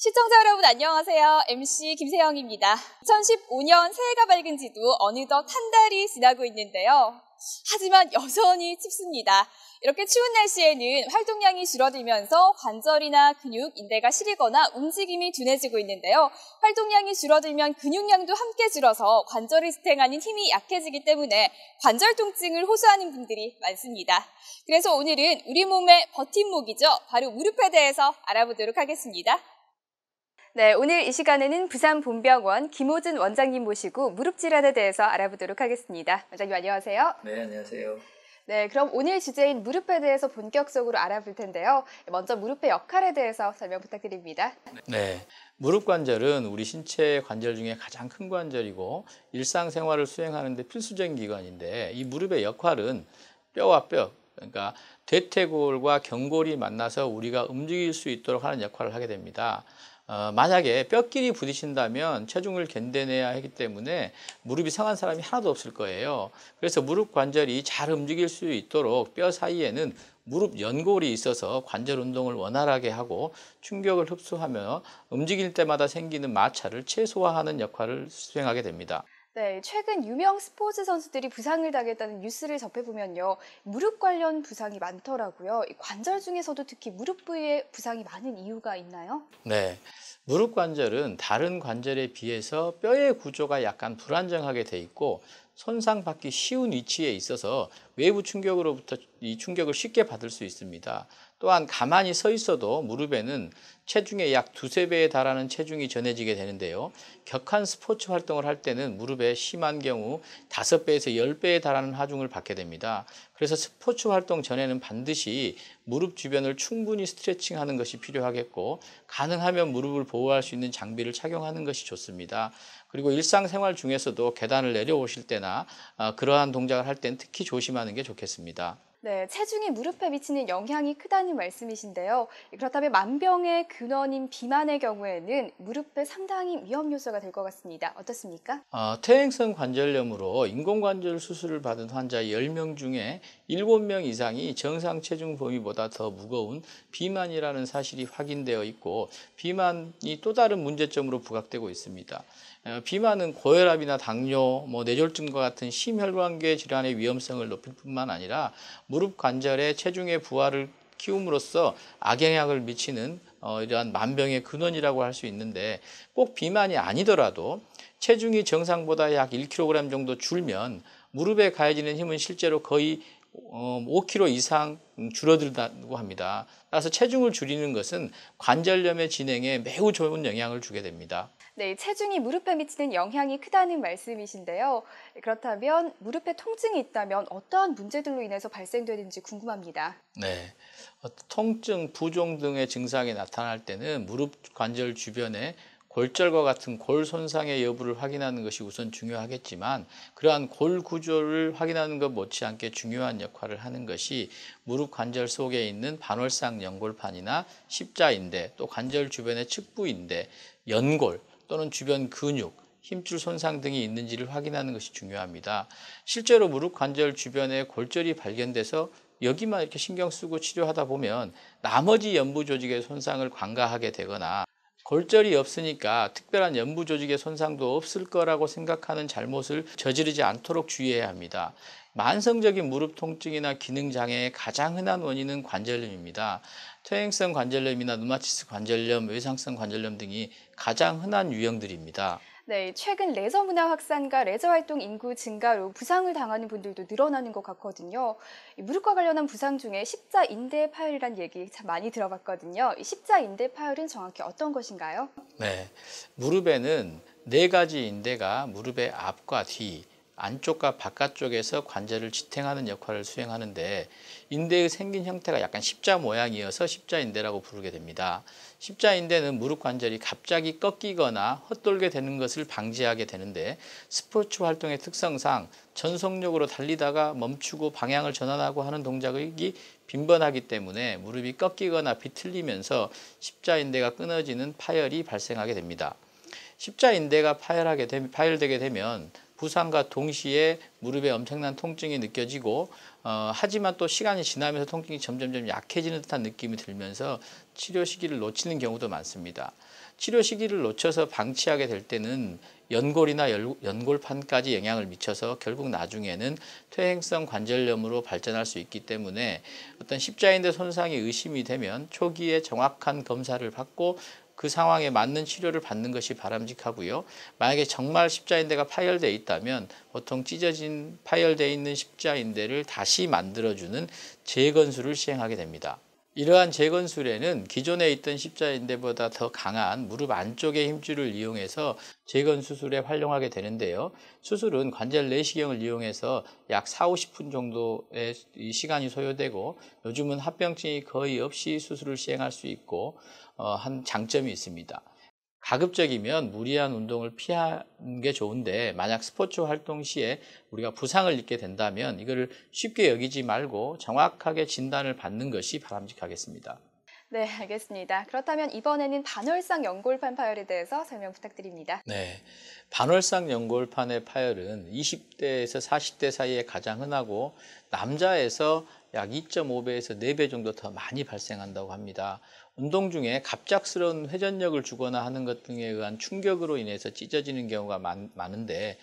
시청자 여러분 안녕하세요. MC 김세영입니다. 2015년 새해가 밝은 지도 어느덧 한 달이 지나고 있는데요. 하지만 여전히 춥습니다. 이렇게 추운 날씨에는 활동량이 줄어들면서 관절이나 근육, 인대가 시리거나 움직임이 둔해지고 있는데요. 활동량이 줄어들면 근육량도 함께 줄어서 관절을 지탱하는 힘이 약해지기 때문에 관절 통증을 호소하는 분들이 많습니다. 그래서 오늘은 우리 몸의 버팀목이죠. 바로 무릎에 대해서 알아보도록 하겠습니다. 네, 오늘 이 시간에는 부산본병원 김호준 원장님 모시고 무릎 질환에 대해서 알아보도록 하겠습니다. 원장님 안녕하세요. 네, 안녕하세요. 네, 그럼 오늘 주제인 무릎에 대해서 본격적으로 알아볼 텐데요. 먼저 무릎의 역할에 대해서 설명 부탁드립니다. 네, 무릎 관절은 우리 신체 관절 중에 가장 큰 관절이고 일상생활을 수행하는 데 필수적인 기관인데 이 무릎의 역할은 뼈와 뼈, 그러니까 대퇴골과 경골이 만나서 우리가 움직일 수 있도록 하는 역할을 하게 됩니다. 만약에 뼈끼리 부딪힌다면 체중을 견뎌내야 하기 때문에 무릎이 상한 사람이 하나도 없을 거예요. 그래서 무릎 관절이 잘 움직일 수 있도록 뼈 사이에는 무릎 연골이 있어서 관절 운동을 원활하게 하고 충격을 흡수하며 움직일 때마다 생기는 마찰을 최소화하는 역할을 수행하게 됩니다. 네, 최근 유명 스포츠 선수들이 부상을 당했다는 뉴스를 접해보면요. 무릎 관련 부상이 많더라고요. 관절 중에서도 특히 무릎 부위에 부상이 많은 이유가 있나요? 네, 무릎 관절은 다른 관절에 비해서 뼈의 구조가 약간 불안정하게 돼 있고 손상받기 쉬운 위치에 있어서 외부 충격으로부터 이 충격을 쉽게 받을 수 있습니다. 또한 가만히 서 있어도 무릎에는 체중의 약 두세 배에 달하는 체중이 전해지게 되는데요. 격한 스포츠 활동을 할 때는 무릎에 심한 경우 5배에서 10배에 달하는 하중을 받게 됩니다. 그래서 스포츠 활동 전에는 반드시 무릎 주변을 충분히 스트레칭하는 것이 필요하겠고 가능하면 무릎을 보호할 수 있는 장비를 착용하는 것이 좋습니다. 그리고 일상생활 중에서도 계단을 내려오실 때나 그러한 동작을 할 때는 특히 조심하는 게 좋겠습니다. 네, 체중이 무릎에 미치는 영향이 크다는 말씀이신데요. 그렇다면 만병의 근원인 비만의 경우에는 무릎에 상당히 위험 요소가 될 것 같습니다. 어떻습니까? 퇴행성 관절염으로 인공관절 수술을 받은 환자 10명 중에 7명 이상이 정상 체중 범위보다 더 무거운 비만이라는 사실이 확인되어 있고 비만이 또 다른 문제점으로 부각되고 있습니다. 비만은 고혈압이나 당뇨, 뇌졸중과 같은 심혈관계 질환의 위험성을 높일 뿐만 아니라 무릎 관절의 체중의 부하를 키움으로써 악영향을 미치는 이러한 만병의 근원이라고 할 수 있는데 꼭 비만이 아니더라도 체중이 정상보다 약 1kg 정도 줄면 무릎에 가해지는 힘은 실제로 거의 5kg 이상 줄어들다고 합니다. 따라서 체중을 줄이는 것은 관절염의 진행에 매우 좋은 영향을 주게 됩니다. 네, 체중이 무릎에 미치는 영향이 크다는 말씀이신데요. 그렇다면 무릎에 통증이 있다면 어떠한 문제들로 인해서 발생되는지 궁금합니다. 네, 통증, 부종 등의 증상이 나타날 때는 무릎 관절 주변에 골절과 같은 골 손상의 여부를 확인하는 것이 우선 중요하겠지만 그러한 골 구조를 확인하는 것 못지않게 중요한 역할을 하는 것이 무릎 관절 속에 있는 반월상 연골판이나 십자인대, 또 관절 주변의 측부인대, 연골 또는 주변 근육, 힘줄 손상 등이 있는지를 확인하는 것이 중요합니다. 실제로 무릎 관절 주변에 골절이 발견돼서 여기만 이렇게 신경 쓰고 치료하다 보면 나머지 연부 조직의 손상을 관가하게 되거나 골절이 없으니까 특별한 연부 조직의 손상도 없을 거라고 생각하는 잘못을 저지르지 않도록 주의해야 합니다. 만성적인 무릎 통증이나 기능 장애의 가장 흔한 원인은 관절염입니다. 퇴행성 관절염이나 류마티스 관절염, 외상성 관절염 등이 가장 흔한 유형들입니다. 네, 최근 레저 문화 확산과 레저 활동 인구 증가로 부상을 당하는 분들도 늘어나는 것 같거든요. 무릎과 관련한 부상 중에 십자인대 파열이란 얘기 참 많이 들어봤거든요. 이 십자인대 파열은 정확히 어떤 것인가요? 네, 무릎에는 4가지 인대가 무릎의 앞과 뒤, 안쪽과 바깥쪽에서 관절을 지탱하는 역할을 수행하는데 인대의 생긴 형태가 약간 십자 모양이어서 십자인대라고 부르게 됩니다. 십자인대는 무릎 관절이 갑자기 꺾이거나 헛돌게 되는 것을 방지하게 되는데 스포츠 활동의 특성상 전속력으로 달리다가 멈추고 방향을 전환하고 하는 동작이 빈번하기 때문에 무릎이 꺾이거나 비틀리면서 십자인대가 끊어지는 파열이 발생하게 됩니다. 십자인대가 파열되게 되면 부상과 동시에 무릎에 엄청난 통증이 느껴지고 하지만 또 시간이 지나면서 통증이 점점점 약해지는 듯한 느낌이 들면서 치료 시기를 놓치는 경우도 많습니다. 치료 시기를 놓쳐서 방치하게 될 때는 연골이나 연골판까지 영향을 미쳐서 결국 나중에는 퇴행성 관절염으로 발전할 수 있기 때문에 어떤 십자인대 손상이 의심이 되면 초기에 정확한 검사를 받고 그 상황에 맞는 치료를 받는 것이 바람직하고요. 만약에 정말 십자인대가 파열되어 있다면 보통 찢어진 파열되어 있는 십자인대를 다시 만들어주는 재건술을 시행하게 됩니다. 이러한 재건술에는 기존에 있던 십자인대보다 더 강한 무릎 안쪽의 힘줄을 이용해서 재건 수술에 활용하게 되는데요. 수술은 관절 내시경을 이용해서 약 40~50분 정도의 시간이 소요되고 요즘은 합병증이 거의 없이 수술을 시행할 수 있고 한 장점이 있습니다. 가급적이면 무리한 운동을 피하는 게 좋은데 만약 스포츠 활동 시에 우리가 부상을 입게 된다면 이거를 쉽게 여기지 말고 정확하게 진단을 받는 것이 바람직하겠습니다. 네, 알겠습니다. 그렇다면 이번에는 반월상 연골판 파열에 대해서 설명 부탁드립니다. 네, 반월상 연골판의 파열은 20대에서 40대 사이에 가장 흔하고 남자에서 약 2.5배에서 4배 정도 더 많이 발생한다고 합니다. 운동 중에 갑작스러운 회전력을 주거나 하는 것 등에 의한 충격으로 인해서 찢어지는 경우가 많은데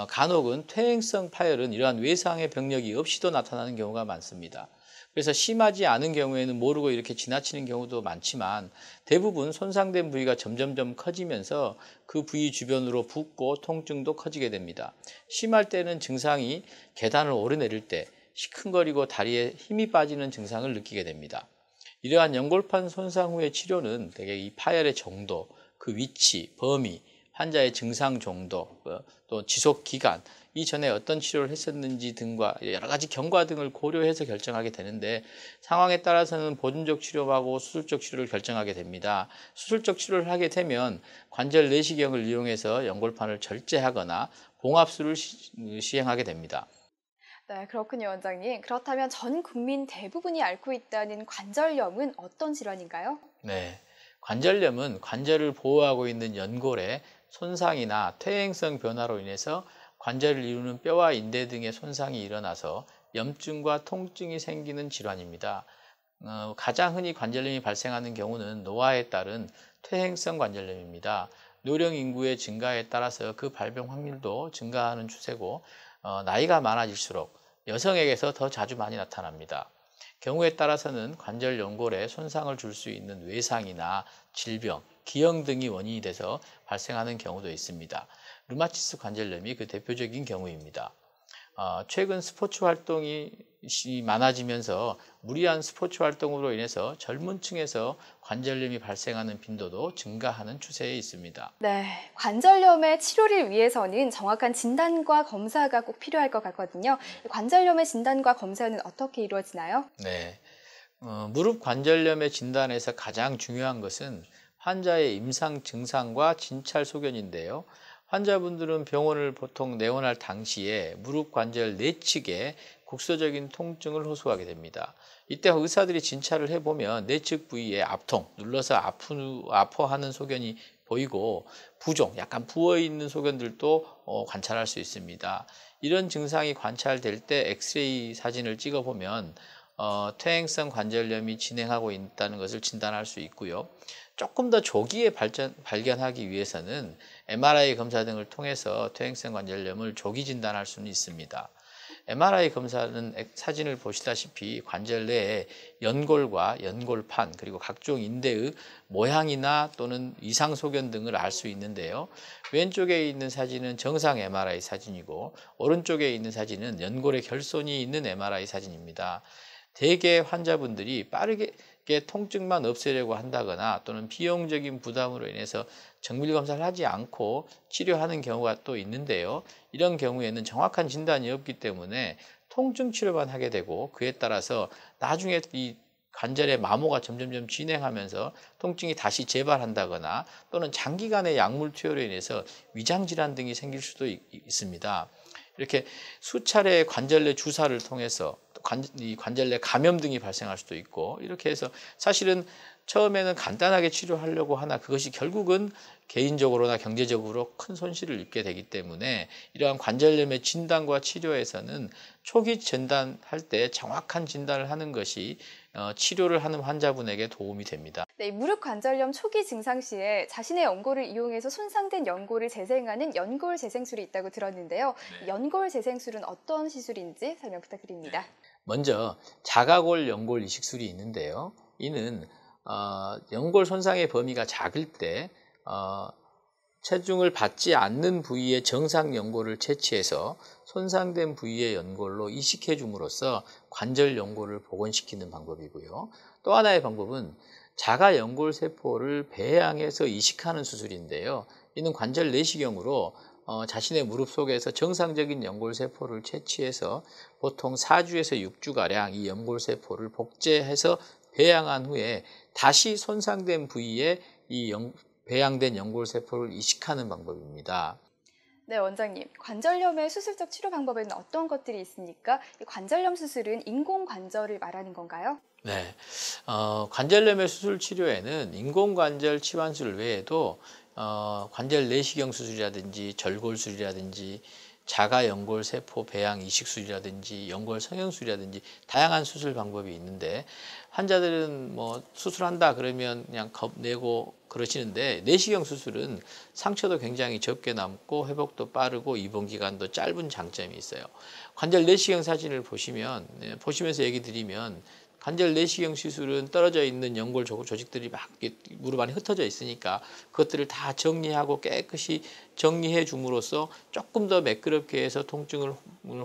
간혹은 퇴행성 파열은 이러한 외상의 병력이 없이도 나타나는 경우가 많습니다. 그래서 심하지 않은 경우에는 모르고 이렇게 지나치는 경우도 많지만 대부분 손상된 부위가 점점점 커지면서 그 부위 주변으로 붓고 통증도 커지게 됩니다. 심할 때는 증상이 계단을 오르내릴 때 시큰거리고 다리에 힘이 빠지는 증상을 느끼게 됩니다. 이러한 연골판 손상 후의 치료는 대개 이 파열의 정도, 그 위치, 범위, 환자의 증상 정도, 또 지속 기간, 이전에 어떤 치료를 했었는지 등과 여러 가지 경과 등을 고려해서 결정하게 되는데 상황에 따라서는 보존적 치료하고 수술적 치료를 결정하게 됩니다. 수술적 치료를 하게 되면 관절 내시경을 이용해서 연골판을 절제하거나 봉합술을 시행하게 됩니다. 네, 그렇군요, 원장님. 그렇다면 전 국민 대부분이 앓고 있다는 관절염은 어떤 질환인가요? 네, 관절염은 관절을 보호하고 있는 연골의 손상이나 퇴행성 변화로 인해서 관절을 이루는 뼈와 인대 등의 손상이 일어나서 염증과 통증이 생기는 질환입니다. 가장 흔히 관절염이 발생하는 경우는 노화에 따른 퇴행성 관절염입니다. 노령 인구의 증가에 따라서 그 발병 확률도 증가하는 추세고 나이가 많아질수록 여성에게서 더 자주 많이 나타납니다. 경우에 따라서는 관절 연골에 손상을 줄 수 있는 외상이나 질병, 기형 등이 원인이 돼서 발생하는 경우도 있습니다. 류마티스 관절염이 그 대표적인 경우입니다. 최근 스포츠 활동이 많아지면서 무리한 스포츠 활동으로 인해서 젊은 층에서 관절염이 발생하는 빈도도 증가하는 추세에 있습니다. 네, 관절염의 치료를 위해서는 정확한 진단과 검사가 꼭 필요할 것 같거든요. 관절염의 진단과 검사는 어떻게 이루어지나요? 네, 무릎 관절염의 진단에서 가장 중요한 것은 환자의 임상 증상과 진찰 소견인데요. 환자분들은 병원을 보통 내원할 당시에 무릎 관절 내측에 국소적인 통증을 호소하게 됩니다. 이때 의사들이 진찰을 해보면 내측 부위에 압통, 눌러서 아파하는 소견이 보이고 부종, 약간 부어있는 소견들도 관찰할 수 있습니다. 이런 증상이 관찰될 때 엑스레이 사진을 찍어보면 퇴행성 관절염이 진행하고 있다는 것을 진단할 수 있고요. 조금 더 조기에 발견하기 위해서는 MRI 검사 등을 통해서 퇴행성 관절염을 조기 진단할 수는 있습니다. MRI 검사는 사진을 보시다시피 관절 내에 연골과 연골판 그리고 각종 인대의 모양이나 또는 이상 소견 등을 알 수 있는데요. 왼쪽에 있는 사진은 정상 MRI 사진이고 오른쪽에 있는 사진은 연골의 결손이 있는 MRI 사진입니다. 대개 환자분들이 빠르게 통증만 없애려고 한다거나 또는 비용적인 부담으로 인해서 정밀 검사를 하지 않고 치료하는 경우가 또 있는데요. 이런 경우에는 정확한 진단이 없기 때문에 통증 치료만 하게 되고 그에 따라서 나중에 이 관절의 마모가 점점점 진행하면서 통증이 다시 재발한다거나 또는 장기간의 약물 투여로 인해서 위장질환 등이 생길 수도 있습니다. 이렇게 수차례 관절 내 주사를 통해서 이 관절 내 감염 등이 발생할 수도 있고 이렇게 해서 사실은 처음에는 간단하게 치료하려고 하나 그것이 결국은 개인적으로나 경제적으로 큰 손실을 입게 되기 때문에 이러한 관절염의 진단과 치료에서는 초기 진단할 때 정확한 진단을 하는 것이 치료를 하는 환자분에게 도움이 됩니다. 네, 무릎 관절염 초기 증상 시에 자신의 연골을 이용해서 손상된 연골을 재생하는 연골 재생술이 있다고 들었는데요. 네. 연골 재생술은 어떤 시술인지 설명 부탁드립니다. 먼저 자가골 연골 이식술이 있는데요. 이는 연골 손상의 범위가 작을 때 체중을 받지 않는 부위의 정상 연골을 채취해서 손상된 부위의 연골로 이식해 줌으로써 관절 연골을 복원시키는 방법이고요. 또 하나의 방법은 자가 연골 세포를 배양해서 이식하는 수술인데요. 이는 관절 내시경으로 자신의 무릎 속에서 정상적인 연골 세포를 채취해서 보통 4주에서 6주가량 이 연골 세포를 복제해서 배양한 후에 다시 손상된 부위에 이 배양된 연골 세포를 이식하는 방법입니다. 네, 원장님. 관절염의 수술적 치료 방법에는 어떤 것들이 있습니까? 이 관절염 수술은 인공관절을 말하는 건가요? 네, 관절염의 수술 치료에는 인공관절 치환술 외에도 관절 내시경 수술이라든지 절골술이라든지 자가 연골 세포 배양 이식술이라든지 연골 성형술이라든지 다양한 수술 방법이 있는데 환자들은 뭐 수술한다 그러면 그냥 겁내고 그러시는데 내시경 수술은 상처도 굉장히 적게 남고 회복도 빠르고 입원 기간도 짧은 장점이 있어요. 관절 내시경 사진을 보시면서 얘기 드리면 관절 내시경 시술은 떨어져 있는 연골 조직들이 막 무릎 안에 흩어져 있으니까 그것들을 다 정리하고 깨끗이 정리해 줌으로써 조금 더 매끄럽게 해서 통증을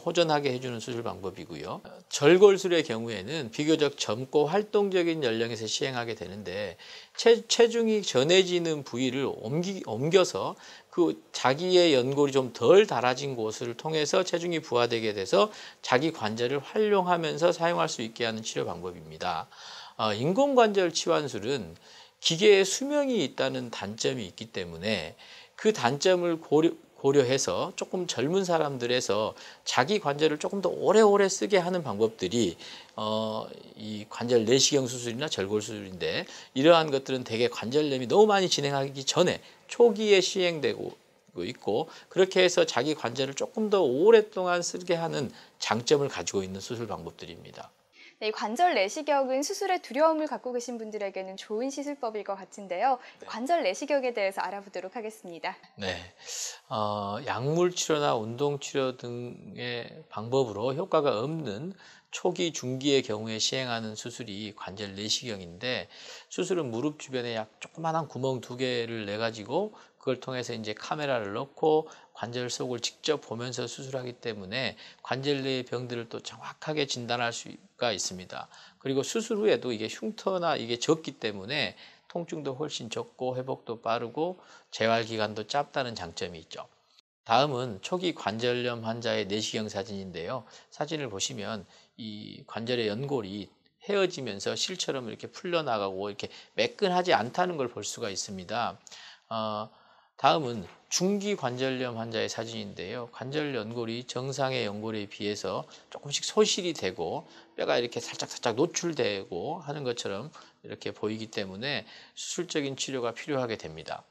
호전하게 해주는 수술 방법이고요. 절골술의 경우에는 비교적 젊고 활동적인 연령에서 시행하게 되는데 체중이 전해지는 부위를 옮겨서 그 자기의 연골이 좀 덜 닳아진 곳을 통해서 체중이 부하되게 돼서 자기 관절을 활용하면서 사용할 수 있게 하는 치료 방법입니다. 인공관절 치환술은 기계의 수명이 있다는 단점이 있기 때문에 그 단점을 고려해서 조금 젊은 사람들에서 자기 관절을 조금 더 오래오래 쓰게 하는 방법들이 이 관절 내시경 수술이나 절골 수술인데 이러한 것들은 대개 관절염이 너무 많이 진행하기 전에 초기에 시행되고 있고 그렇게 해서 자기 관절을 조금 더 오랫동안 쓰게 하는 장점을 가지고 있는 수술 방법들입니다. 네, 이 관절 내시경은 수술의 두려움을 갖고 계신 분들에게는 좋은 시술법일 것 같은데요. 네. 관절 내시경에 대해서 알아보도록 하겠습니다. 네, 약물 치료나 운동 치료 등의 방법으로 효과가 없는 초기, 중기의 경우에 시행하는 수술이 관절 내시경인데 수술은 무릎 주변에 약 조그만한 구멍 2개를 내 가지고 그걸 통해서 이제 카메라를 넣고 관절 속을 직접 보면서 수술하기 때문에 관절 내의 병들을 또 정확하게 진단할 수가 있습니다. 그리고 수술 후에도 이게 흉터나 이게 적기 때문에 통증도 훨씬 적고 회복도 빠르고 재활 기간도 짧다는 장점이 있죠. 다음은 초기 관절염 환자의 내시경 사진인데요. 사진을 보시면 이 관절의 연골이 헤어지면서 실처럼 이렇게 풀려나가고 이렇게 매끈하지 않다는 걸 볼 수가 있습니다. 다음은 중기 관절염 환자의 사진인데요. 관절 연골이 정상의 연골에 비해서 조금씩 소실이 되고 뼈가 이렇게 살짝 노출되고 하는 것처럼 이렇게 보이기 때문에 수술적인 치료가 필요하게 됩니다.